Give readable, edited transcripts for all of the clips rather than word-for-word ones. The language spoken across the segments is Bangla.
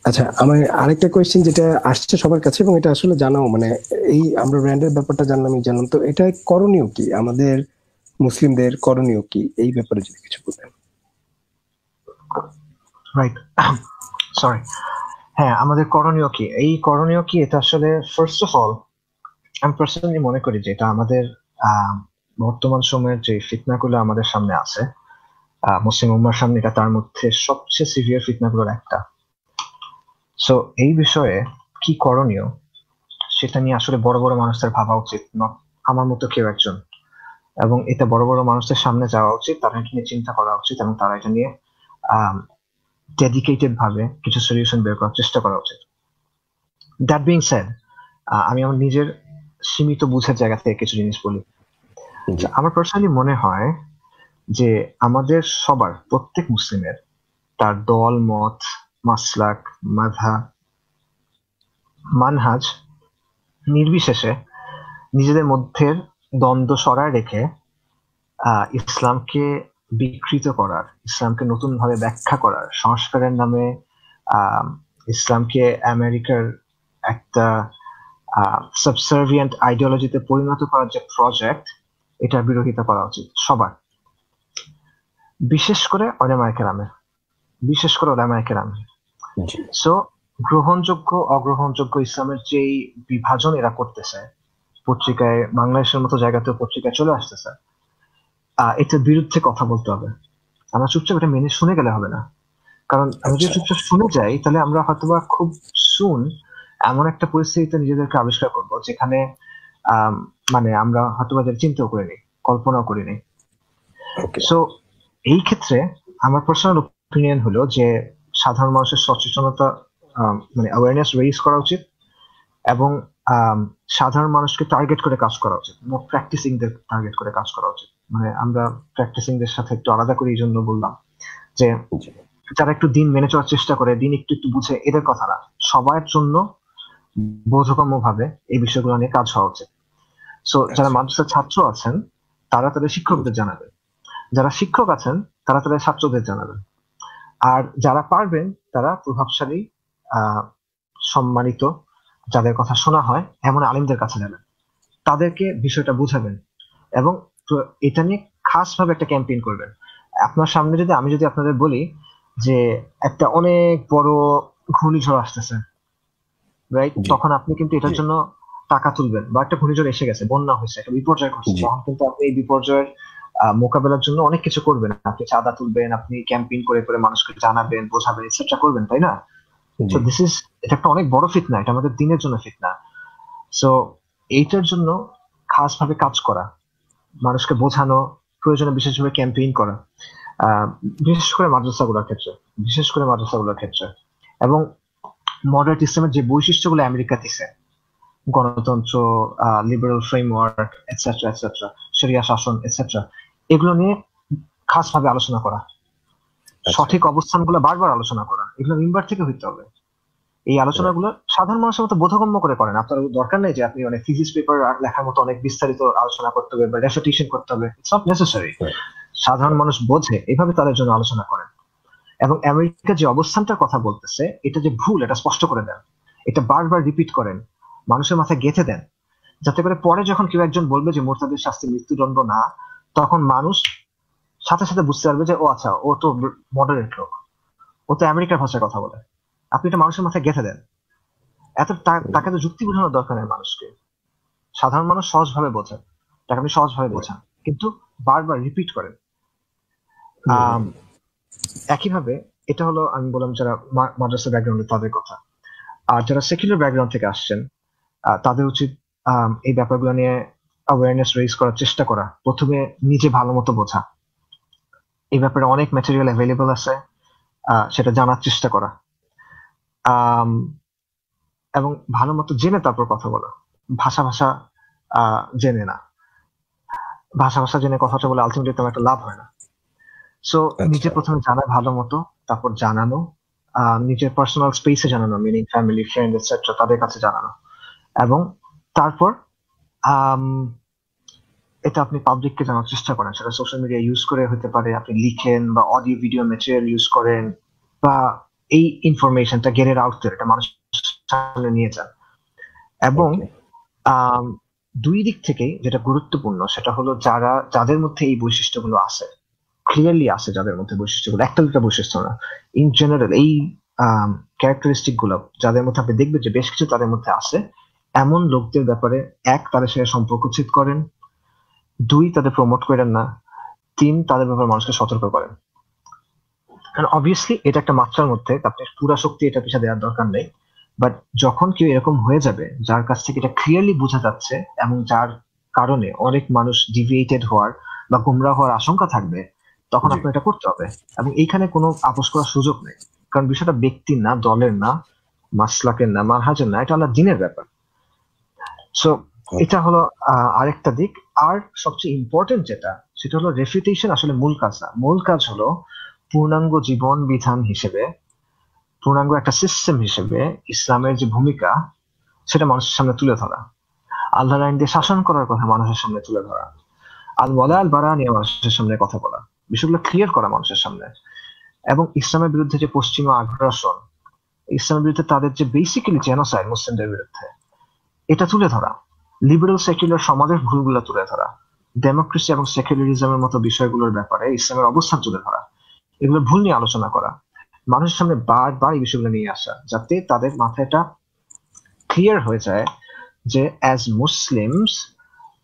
আচ্ছা, আমার আরেকটা কোয়েশ্চেন যেটা আসছে সবার কাছে, এবং এটা আসলে জানাও, মানে এই আমরা ব্র্যান্ডের ব্যাপারটা জানলাম, তো এটা করণীয় কি, আমাদের মুসলিমদের করণীয় কি এই ব্যাপারে যদি কিছু বলেন। Right, sorry. হ্যাঁ, আমাদের করণীয় কি, এই করণীয় কি, এটা আসলে ফার্স্ট অফ অল আমি পার্সোনালি মনে করি যে এটা আমাদের আহ, বর্তমান সময়ের যে ফিতনাগুলো আমাদের সামনে আছে, মুসলিম উম্মার সামনে, এটা তার মধ্যে সবচেয়ে সিভিয়ার ফিতনাগুলোর একটা। সো এই বিষয়ে কি করণীয় সেটা নিয়ে আসলে বড় বড় মানুষদের ভাবা উচিত, not আমার মতো কেউ একজন। এবং এটা বড় বড় মানুষদের সামনে যাওয়া উচিত, তারা এটা নিয়ে চিন্তা করা উচিত, এবং তারা এটা নিয়ে ডেডিকেটেড ভাবে কিছু সলিউশন বের করার চেষ্টা করা উচিত। দ্যাট বিং সেড, আমি আমার নিজের সীমিত বুঝের জায়গা থেকে কিছু জিনিস বলি। জি। আমার পার্সোনালি মনে হয় যে আমাদের সবার, প্রত্যেক মুসলিমের, তার দল মত, মাসলাক, মাযহাব, মানহাজ নির্বিশেষে নিজেদের মধ্যের দ্বন্দ্ব সরায় রেখে ইসলামকে বিকৃত করার, ইসলামকে নতুন ভাবে ব্যাখ্যা করার, সংস্কারের নামে আহ, ইসলামকে আমেরিকার একটা সাবসার্ভিয়েন্ট আইডিওলজিতে পরিণত করার যে প্রজেক্ট, এটার বিরোধিতা করা উচিত সবার, বিশেষ করে ওলামায়ে কেরামের, বিশেষ করে ওলামায়ে কেরামের। জি। সো গ্রহণযোগ্য অগ্রহণযোগ্য ইসলামের যেই বিভাজন এরা করতেছে, পত্রিকায়, বাংলাদেশের মতো জায়গাতেও পত্রিকায় চলে আসতেছে, এটার বিরুদ্ধে কথা বলতে হবে। আমরা চুপচাপ এটা মেনে শুনে গেলে হবে না, কারণ আমরা যদি আচ্ছা। চুপচাপ শুনে যাই তাহলে আমরা হয়তোবা খুব সুন এমন একটা পরিস্থিতিতে নিজেদেরকে আবিষ্কার করব যেখানে আম, মানে আমরা হয়তোবা যেটা চিন্তাও করিনি, কল্পনাও করিনি। ওকে। সো এই ক্ষেত্রে আমার পার্সোনাল ওপিনিয়ন হলো যে সাধারণ মানুষের সচেতনতা, মানে অ্যাওয়ারনেস রেইজ করা উচিত, এবং আম, সাধারণ মানুষকে টার্গেট করে কাজ করা উচিত, প্র্যাকটিসিং দের টার্গেট করে কাজ করা উচিত। মানে আমরা প্র্যাকটিসিং দের সাথে একটু আলাদা করে এই জন্য বললাম যে জি। যারা একটু দিন মেনে চলার চেষ্টা করে, দিন একটু একটু বুঝে, এদের কথা না, সবার জন্য বোধগম্য ভাবে এই বিষয়গুলো নিয়ে কাজ হওয়া উচিত। সো যারা আচ্ছা। মাদ্রাসার ছাত্র আছেন তারা তাদের শিক্ষকদের জানাবেন, যারা শিক্ষক আছেন তারা তাদের ছাত্রদের জানাবেন, আর যারা পারবেন তারা প্রভাবশালী, আহ সম্মানিত, যাদের কথা শোনা হয় এমন আলিমদের কাছে যাবেন, তাদেরকে বিষয়টা বুঝাবেন, এবং এটা নিয়ে খাস ভাবে একটা ক্যাম্পেইন করবেন। আপনার সামনে যদি, আমি যদি আপনাদের বলি যে একটা অনেক বড় ঘূর্ণিঝড় আসতেছে, রাইট, জি। তখন আপনি কিন্তু এটার জি। জন্য টাকা তুলবেন, বা একটা ঘূর্ণিঝড় এসে গেছে, বন্যা হয়েছে, একটা বিপর্যয় ঘটছে, জি। তখন কিন্তু আপনি এই বিপর্যয়ের মোকাবেলার জন্য অনেক কিছু করবেন, আপনি চাঁদা তুলবেন, আপনি ক্যাম্পেইন করে করে মানুষকে জানাবেন, বোঝাবেন, এটসেট্রা করবেন, তাই না? তো জি। এটা একটা অনেক বড় ফিতনা, এটা আমাদের দিনের জন্য ফিতনা। সো এইটার জন্য খাস ভাবে কাজ করা, মানুষকে বোঝানো, প্রয়োজনে বিশেষভাবে ক্যাম্পেইন করা, আহ, বিশেষ করে মাদ্রাসাগুলোর ক্ষেত্রে, বিশেষ করে মাদ্রাসাগুলোর ক্ষেত্রে। এবং মডারেট ইসলামের যে বৈশিষ্ট্যগুলো আমেরিকা দিছে, গণতন্ত্র, লিবারেল ফ্রেমওয়ার্ক, এটসেট্রা এটসেট্রা, শরিয়া শাসন, এটসেট্রা, এগুলো নিয়ে খাস ভাবে আলোচনা করা, আচ্ছা। সঠিক অবস্থানগুলো বারবার আলোচনা করা, এগুলো মিম্বার থেকে হইতে হবে। এই রাইট। আলোচনাগুলো সাধারণ মানুষের মতো বোধগম্য করে করেন, আপনার দরকার নেই যে আপনি অনেক ফিজিক্স পেপার লেখার মতো অনেক বিস্তারিত আলোচনা করতে হবে বা রেফিটেশন করতে হবে, ইটস নট নেসেসারি। রাইট। সাধারণ মানুষ বোঝে এইভাবে তাদের জন্য আলোচনা করেন, এবং আমেরিকা যে অবস্থানটার কথা বলতেছে এটা যে ভুল এটা স্পষ্ট করে দেন, এটা বারবার রিপিট করেন, মানুষের মাথায় গেঁথে দেন, যাতে করে পরে যখন কেউ একজন বলবে যে মোরতাদের শাস্তি মৃত্যুদণ্ড না, তখন মানুষ সাথে সাথে বুঝতে পারবে যে ও আচ্ছা, ও তো মডারেট লোক, ও তো আমেরিকার ভাষায় কথা বলে। আপনি এটা মানুষের মাথায় গেঁথে দেন, তাকে তো যুক্তি বোঝানোর দরকার নেই মানুষকে, সাধারণ মানুষ সহজভাবে বোঝে, তাকে আপনি সহজভাবে বোঝান, কিন্তু বারবার রিপিট করেন। আম, একইভাবে, এটা হলো আমি বললাম যারা মাদ্রাসা ব্যাকগ্রাউন্ডে তাদের কথা। আর যারা সেকুলার ব্যাকগ্রাউন্ড থেকে আসছেন, তাদের উচিত এই ব্যাপারগুলো নিয়ে অ্যাওয়ারনেস রেইজ করার চেষ্টা করা, প্রথমে নিজে ভালো মতো বোঝা, এই ব্যাপারে অনেক ম্যাটেরিয়াল অ্যাভেলেবল আছে, সেটা জানার চেষ্টা করা, আম, এবং ভালো মতো জেনে তারপর কথা বলা, ভাষা ভাষা জেনে না, ভাষা ভাষা জেনে কথাটা বলে আলটিমেটলি তেমন একটা লাভ হয় না। সো নিজে আচ্ছা। প্রথমে জানা ভালো মতো, তারপর জানানো, নিজের পার্সোনাল স্পেসে জানানো, মিনিং ফ্যামিলি, ফ্রেন্ড, এটসেট্রা, তাদের কাছে জানানো, এবং তারপর আম, এটা আপনি পাবলিককে জানার চেষ্টা করেন, সেটা সোশ্যাল মিডিয়া ইউজ করে হতে পারে, আপনি লিখেন বা অডিও ভিডিও ম্যাটেরিয়াল ইউজ করেন, বা এই ইনফরমেশনটা গেট ইট আউট দেয়ার, এটা মানুষের সামনে নিয়ে যান। এবং ওকে। আম, দুই দিক থেকেই যেটা গুরুত্বপূর্ণ সেটা হলো যাদের মধ্যে এই বৈশিষ্ট্যগুলো আছে, ক্লিয়ারলি আছে, যাদের মধ্যে বৈশিষ্ট্যগুলো, একটা দুটো বৈশিষ্ট্য না, ইন জেনারেল এই ক্যারেক্টারিস্টিক গুলো যাদের মধ্যে আপনি দেখবেন যে বেশ কিছু তাদের মধ্যে আছে, এমন লোকদের ব্যাপারে এক, তাদের সাথে সম্পর্ক ছেদ করেন; দুই, তাদের প্রমোট করেন না; তিন, তাদের ব্যাপারে মানুষকে সতর্ক করেন। অবভিয়াসলি এটা একটা মাত্রার মধ্যে, আপনি পুরা শক্তি এটা পিছনে দেওয়ার দরকার নেই। বাট যখন কেউ এরকম হয়ে যাবে যার কাছ থেকে এটা ক্লিয়ারলি বোঝা যাচ্ছে এবং যার কারণে অনেক মানুষ ডিভিয়েটেড হওয়ার বা গুমরা হওয়ার আশঙ্কা থাকবে, তখন জি। আপনার এটা করতে হবে। এবং এইখানে কোনো আপোষ করার সুযোগ নেই, কারণ বিষয়টা ব্যক্তির না, দলের না, মাসলাকের না, মানহাজের না, এটা আল্লাহ দিনের ব্যাপার। সো এটা হলো আরেকটা দিক। আর সবচেয়ে ইম্পর্টেন্ট যেটা, সেটা হলো রেফিউটেশন আসলে মূল কাজ না। মূল কাজ হলো পূর্ণাঙ্গ জীবন বিধান হিসেবে, পূর্ণাঙ্গ একটা সিস্টেম হিসেবে ইসলামের যে ভূমিকা সেটা মানুষের সামনে তুলে ধরা, আল্লাহর আইন দিয়ে শাসন করার কথা মানুষের সামনে তুলে ধরা, আল ওয়ালা আল বারা নিয়ে মানুষের সামনে কথা বলা, বিষয়গুলো ক্লিয়ার করা মানুষের সামনে। এবং ইসলামের বিরুদ্ধে যে পশ্চিমা আগ্রাসন, ইসলামের বিরুদ্ধে তাদের যে বেসিক্যালি জেনোসাইড মুসলিমদের বিরুদ্ধে, এটা তুলে ধরা, লিবারেল সেকুলার সমাজের ভুলগুলো তুলে ধরা, ডেমোক্রেসি এবং সেকুলারিজমের মতো বিষয়গুলোর ব্যাপারে ইসলামের অবস্থান তুলে ধরা, এগুলো ভুল নিয়ে আলোচনা করা, মানুষের সামনে বারবার এই বিষয়গুলো নিয়ে আসা, যাতে তাদের মাথায় এটা ক্লিয়ার হয়ে যায় যে অ্যাজ মুসলিমস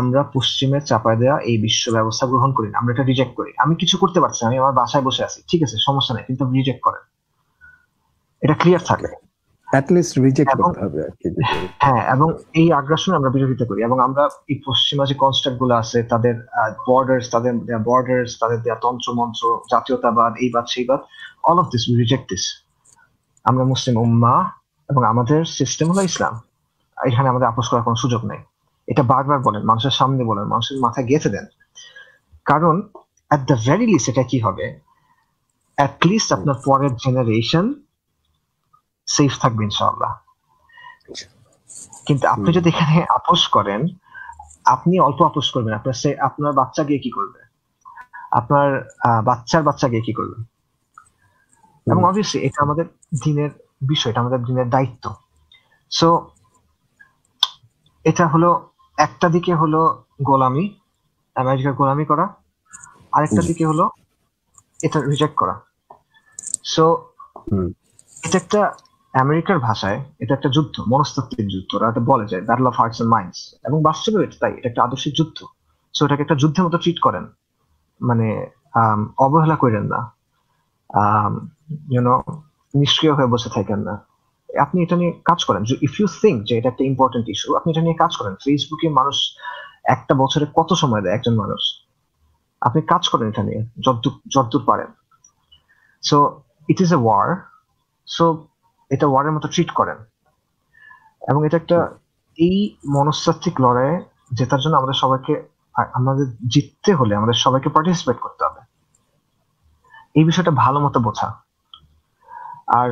আমরা পশ্চিমের চাপায় দেওয়া এই বিশ্ব ব্যবস্থা গ্রহণ করি না, আমরা এটা রিজেক্ট করি। আমি কিছু করতে পারছি না, আমি আমার বাসায় বসে আছি, ঠিক আছে, সমস্যা নেই, কিন্তু রিজেক্ট করেন, এটা ক্লিয়ার থাকে। অ্যাটলিস্ট রিজেক্ট এবং করতে হবে আর কি যদি। হ্যাঁ, এবং এই আগ্রাসন আমরা বিরোধিতা করি, এবং আমরা এই পশ্চিমা যে কনস্ট্রাক্ট গুলো আছে, তাদের বর্ডার্স, তাদের দেয়া তন্ত্রমন্ত্র, জাতীয়তাবাদ, এইবাদ সেইবাদ, all of this we reject this. আমরা মুসলিম উম্মাহ এবং আমাদের সিস্টেম হলো ইসলাম, এখানে আমাদের আপোষ করার কোনো সুযোগ নেই। এটা বারবার বলেন, মানুষের সামনে বলেন, মানুষের মাথায় গেঁথে দেন। কারণ অ্যাট দ্য ভেরি লিস্ট এটা কি হবে, অ্যাট লিস্ট আপনার পরের জেনারেশন সেফ থাকবে ইনশাআল্লাহ। কিন্তু আপনি যদি এখানে আপোষ করেন, আপনি অল্প আপোষ করবেন, আপনার বাচ্চা গিয়ে কি করবে, আপনার বাচ্চার বাচ্চা গিয়ে কি করবে। এবং অবভিয়াসলি এটা আমাদের দিনের বিষয়, এটা আমাদের দিনের দায়িত্ব। সো এটা হলো একটা দিকে হলো গোলামি, আমেরিকার গোলামি করা, আরেকটা দিকে হলো এটা রিজেক্ট করা। সো এটা একটা, আমেরিকার ভাষায় এটা একটা যুদ্ধ, মনস্তাত্ত্বিক যুদ্ধ, ওরা এটা বলে যায় battle of hearts and minds, এবং বাস্তবে এটা তাই, এটা একটা আদর্শিক যুদ্ধ। সো এটাকে একটা যুদ্ধের মতো ট্রিট করেন, মানে অবহেলা করেন না, ইউনো নিষ্ক্রিয় হয়ে বসে থাকেন না। আপনি এটা নিয়ে কাজ করেন, ইফ ইউ থিঙ্ক যে এটা একটা ইম্পর্টেন্ট ইস্যু, আপনি এটা নিয়ে কাজ করেন। ফেসবুকে মানুষ একটা বছরে কত সময় দেয় একজন মানুষ, আপনি কাজ করেন এটা নিয়ে যতদূর পারেন। So it is a war, so এটা ওয়ারের মতো ট্রিট করেন। এবং এটা একটা, এই মনস্তাত্ত্বিক লড়াইয়ে জেতার জন্য আমাদের জিততে হলে আমাদের সবাইকে পার্টিসিপেট করতে হবে, এই বিষয়টা ভালো মতো বোঝা। আর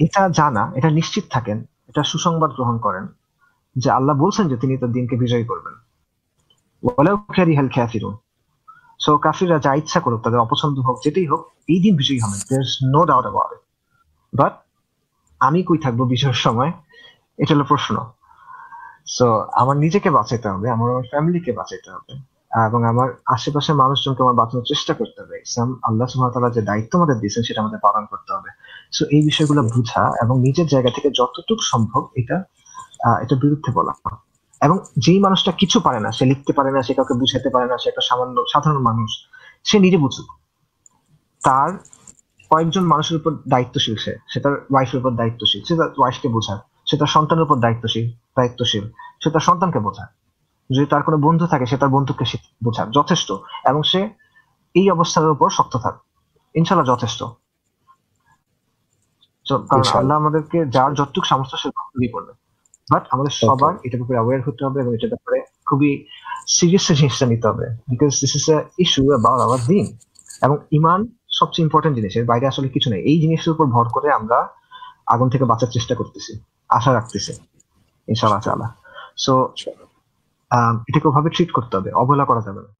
এটা জানা, এটা নিশ্চিত থাকেন, এটা সুসংবাদ গ্রহণ করেন যে আল্লাহ বলছেন যে তিনি তার দিনকে বিজয়ী করবেন, ওয়ালাউ কারিহাল কাফিরুন। সো কাফিররা যা ইচ্ছা করুক, তাদের অপছন্দ হোক, যেটাই হোক, এই দিন বিজয়ী হবেন, there is no doubt about it. But আমি কই থাকবো বিজয়ের সময়, এটা হলো প্রশ্ন। সো আমার নিজেকে বাঁচাইতে হবে, আমার ফ্যামিলিকে বাঁচাইতে হবে, এবং আমার আশেপাশের মানুষজনকে আমার বাঁচানোর চেষ্টা করতে হবে। ইসলাম, আল্লাহ সুবহানাহু ওয়া তাআলা যে দায়িত্ব আমাদের দিয়েছেন সেটা আমাদের পালন করতে হবে। সো এই বিষয়গুলো বুঝা এবং নিজের জায়গা থেকে যতটুকু সম্ভব এটা বিরুদ্ধে বলা। এবং যেই মানুষটা কিছু পারে না, সে লিখতে পারে না, সে কাউকে বুঝাতে পারে না, সে একটা সামান্য সাধারণ মানুষ, সে নিজে বুঝুক। তার কয়েকজন মানুষের উপর দায়িত্বশীল, সে তার ওয়াইফের উপর দায়িত্বশীল, সে তার ওয়াইফকে বোঝায়, সে তার সন্তানের উপর দায়িত্বশীল, সে তার সন্তানকে বোঝায়, যদি তার কোনো বন্ধু থাকে সে তার বন্ধুকে বোঝায়, যথেষ্ট। এবং সে এই অবস্থার উপর শক্ত থাক, ইনশাল্লাহ যথেষ্ট। কারণ আল্লাহ আমাদেরকে যার যতটুকু সামর্থ্য সে করবে। বাট আমাদের সবার এটার ব্যাপারে অ্যাওয়্যার হতে হবে এবং এটার ব্যাপারে খুবই সিরিয়াসলি জিনিসটা নিতে হবে, because this is a issue about our দিন। এবং ইমান সবচেয়ে ইম্পর্টেন্ট জিনিস, এর বাইরে আসলে কিছু নেই। এই জিনিসের উপর ভর করে আমরা আগুন থেকে বাঁচার চেষ্টা করতেছি, আশা রাখতেছি ইনশাআল্লাহ তাআলা। সো এটাকে ওভাবে ট্রিট করতে হবে, অবহেলা করা যাবে না।